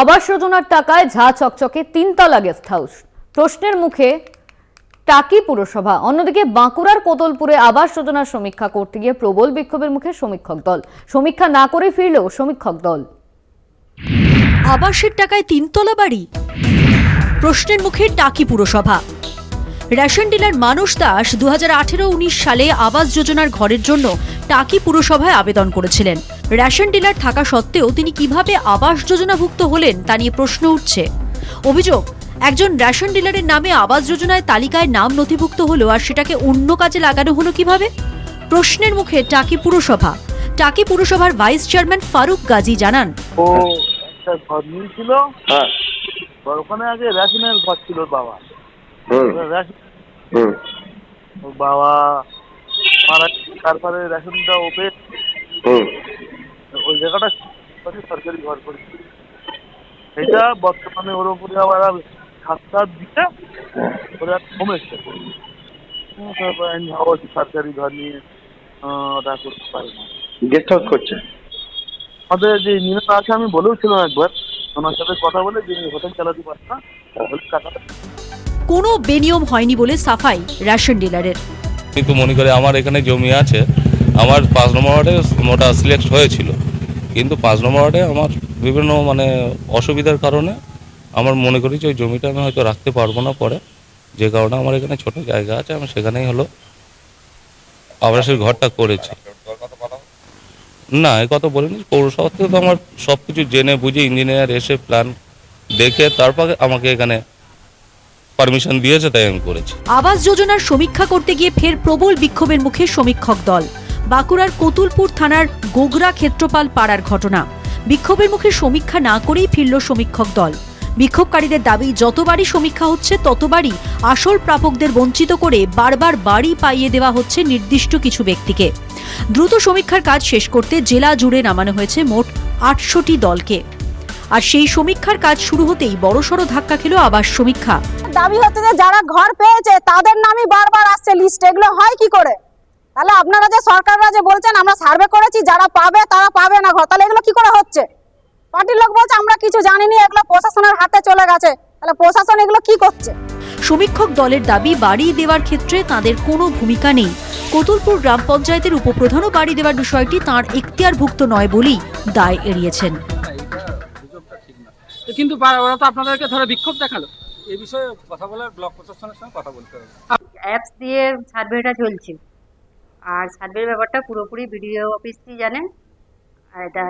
আবাস যোজনার টাকায় ঝা চকচকে তিনতলা গেস্ট হাউস, প্রশ্নের মুখে টাকি পুরসভা। অন্যদিকে বাঁকুড়ার কোতলপুরে আবাস যোজনার সমীক্ষা করতে গিয়ে প্রবল বিক্ষোভের মুখে সমীক্ষক দল। সমীক্ষা না করে ফিরল সমীক্ষক দল। আবাসের টাকায় তিনতলা বাড়ি, প্রশ্নের মুখে টাকি পুরসভা। রেশন ডিলার মানস দাস 2018-19 সালে আবাস যোজনার ঘরের জন্য টাকি পুরসভায় আবেদন করেছিলেন। রেশন ডিলার থাকা সত্ত্বেও তিনি কিভাবে আবাস যোজনাভুক্ত হলেন তা নিয়ে প্রশ্ন উঠছে। অভিযোগ, একজন রেশন ডিলারের নামে আবাস যোজনায় তালিকায় নাম নথিভুক্ত হলো, আর সেটাকে অন্য কাজে লাগানো হলো কিভাবে? প্রশ্নের মুখে টাকি পুরসভা। টাকি পুরসভার ভাইস চেয়ারম্যান ফারুক গাজী জানান, ও একটা ঘর নিয়েছিল, ওখানে আগে রেশনের ঘর ছিল বাবা। ওর বাবা মারা, তারপরে রেশনটা ওপে ওই জায়গাটা সরকারি ঘর করেছিল। এটা বর্তমানে ওর উপরে আবার ছাদ দিতে ওরা কমেছে। সরকারি ঘর নিয়ে ওটা করতে পারে না, গেস্ট হাউস করছে। আমাদের যে নিয়ম আছে, আমি বলেওছিলাম একবার, ওনার সাথে কথা বলে যে হোটেল চালাতে পারত না, টাকাটা কোনো বেনিয়ম হয়নি বলে সাফাই রেশন ডিলারের। কিন্তু মনে করি আমার এখানে জমি আছে, আমার 5 নম্বর ওয়ার্ডে মোটা সিলেক্ট হয়েছিল, কিন্তু 5 নম্বর ওয়ার্ডে আমার বিভিন্ন অসুবিধার কারণে আমার মনে করি যে ওই জমিটা আমি হয়তো রাখতে পারবো না পরে, যে কারণে আমার এখানে ছোট জায়গা আছে, আমি সেখানেই হলো আবাসের ঘরটা করেছি। না, এ কথা বলিনি। পৌরসভা থেকে তো আমার সব কিছু জেনে বুঝে ইঞ্জিনিয়ার এসে প্ল্যান দেখে তারপরে আমাকে এখানে পারমিশন দিয়েছে, তাই আমি করেছি। আবাস যোজনার সমীক্ষা করতে গিয়ে ফের প্রবল বিক্ষোভের মুখে সমীক্ষক দল। বাঁকুড়ার কোতুলপুর থানার গোগরা ক্ষেত্রপাল পাড়ার ঘটনা। বিক্ষোভের মুখে সমীক্ষা না করেই ফিরল সমীক্ষক দল। বিক্ষোভকারীদের দাবি, যতবারই সমীক্ষা হচ্ছে ততবারই আসল প্রাপকদের বঞ্চিত করে বারবার বাড়ি পাইয়ে দেওয়া হচ্ছে নির্দিষ্ট কিছু ব্যক্তিকে। দ্রুত সমীক্ষার কাজ শেষ করতে জেলা জুড়ে নামানো হয়েছে মোট 800টি দলকে। আর সেই সমীক্ষার কাজ শুরু হতেই বড়সড় ধাক্কা খেল আবাস সমীক্ষা। দাবি হচ্ছে যে যারা ঘর পেয়েছে তাদের নামই বারবার আসছে লিস্ট, এগুলো হয় কি করে? তাহলে আপনারা যে সরকাররা যে বলছেন আমরা সার্ভে করেছি, যারা পাবে তারা পাবে না ঘর, তাহলে এগুলো কি করে হচ্ছে? পার্টির লোক বলছে আমরা কিছু জানিনি, এগুলো প্রশাসনের হাতে চলে গেছে। তাহলে প্রশাসন এগুলো কি করছে? সমীক্ষক দলের দাবি, বাড়ি দেওয়ার ক্ষেত্রে তাদের কোনো ভূমিকা নেই। কোতুলপুর গ্রাম পঞ্চায়েতের উপপ্রধানও বাড়ি দেওয়ার বিষয়টি তাঁর এখতিয়ারভুক্ত নয় বলেই দায় এড়িয়েছেন। কিন্তু ওরা তো আপনাদেরকে ধরে বিক্ষোভ দেখালো, এই বিষয়ে কথা বলার ব্লক প্রশাসনের সঙ্গে কথা বলতে হবে। অ্যাপস দিয়ে সার্ভেটা চলছে, আর সার্ভের ব্যাপারটা পুরোপুরি বিডিও অফিসই জানেন। আর এটা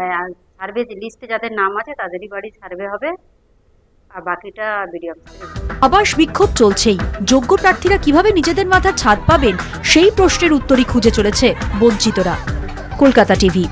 সার্ভে লিস্টে যাদের নাম আছে তাদেরই বাড়ি সার্ভে হবে, আর বাকিটা বিডিও অফিসে। আবাস বিক্ষোভ চলছেই। যোগ্য প্রার্থীরা কিভাবে নিজেদের মাথার ছাদ পাবেন সেই প্রশ্নের উত্তরই খুঁজে চলেছে বঞ্চিতরা। কলকাতা টিভি।